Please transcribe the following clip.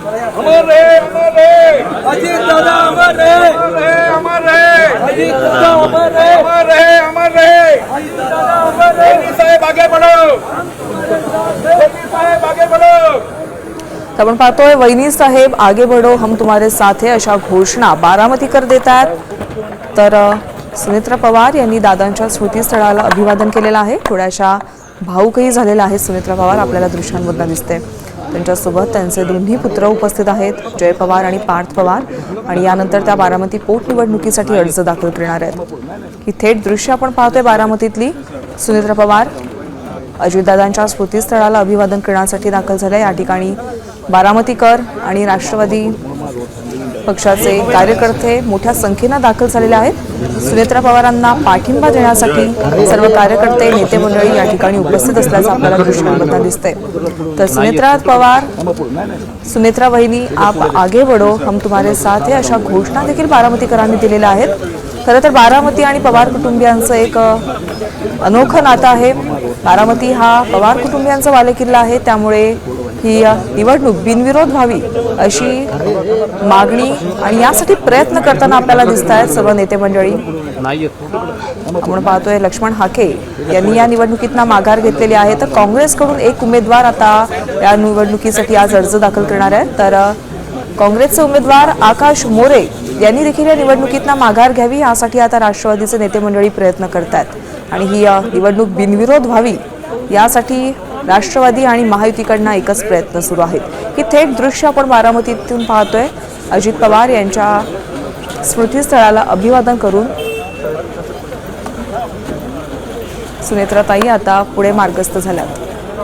अमर रहे अजीत दादा, अमर रहे अमर रहे अजीत दादा, अमर रहे अमर रहे अजीत दादा, अमर रहे। साहेब आगे बढ़ो, साहेब आगे बढ़ो। आपण पाहतोय वहिनी साहेब आगे बढ़ो हम तुम्हारे साथ है अशा घोषणा बारामतीकर देत आहेत। तर सुनेत्रा पवार यांनी दादांच्या स्मृतीस्थळाला अभिवादन केलेलं आहे। थोड्याशा भावुकही झालेला आहे सुनेत्रा पवार, आपल्याला दृश्यांमधून दिसते। त्यांच्यासोबत त्यांचे दोन्ही पुत्र उपस्थित आहेत, जय पवार आणि पार्थ पवार, आणि यानंतर त्या बारामती पोटनिवडणुकीसाठी अर्ज दाखल करणार आहेत। ही थेट दृश्य आपण पाहतोय बारामतीतली। सुनेत्रा पवार अजितदादांच्या स्मृतीस्थळाला अभिवादन करण्यासाठी दाखल झाले। या ठिकाणी बारामतीकर आणि राष्ट्रवादी पक्षाचे कार्यकर्ते मोठ्या संख्येने दाखल झालेले आहेत। सुनेत्रा पवारांना पाठिंबा देण्यासाठी सर्व कार्यकर्ते नेते मंडळी या ठिकाणी उपस्थित असल्याचं आपल्याला दृश्यांमधून दिसते। तर सुनेत्रा पवार, सुनेत्रा वहिनी आप आगे बढ़ो हम तुम्हारे साथ है अशा घोषणा देखील बारामतीकरांनी दिलेल्या आहेत। खरं तर बारामती आणि पवार कुटुंबियांचं एक अनोखं नातं आहे। बारामती हा पवार कुटुंबियांचा बालेकिल्ला आहे, त्यामुळे ही निवडणूक बिनविरोध व्हावी अशी मागणी आणि यासाठी प्रयत्न करताना आपल्याला दिसत आहेत सर्व नेते मंडळी। आपण पाहतोय लक्ष्मण हाके यांनी या निवडणुकीतनं माघार घेतलेली आहे। तर काँग्रेसकडून एक उमेदवार आता या निवडणुकीसाठी आज अर्ज दाखल करणार आहेत। तर काँग्रेसचे उमेदवार आकाश मोरे यांनी देखील या निवडणुकीतनं माघार घ्यावी यासाठी आता राष्ट्रवादीचे नेते मंडळी प्रयत्न करतात आणि ही निवडणूक बिनविरोध व्हावी यासाठी राष्ट्रवादी आणि महायुतीकडनं एकच प्रयत्न सुरू आहेत। ही थेट दृश्य आपण बारामतीतून पाहतोय। अजित पवार यांच्या स्मृतीस्थळाला अभिवादन करून सुनेत्राताई आता पुढे मार्गस्थ झाल्यात।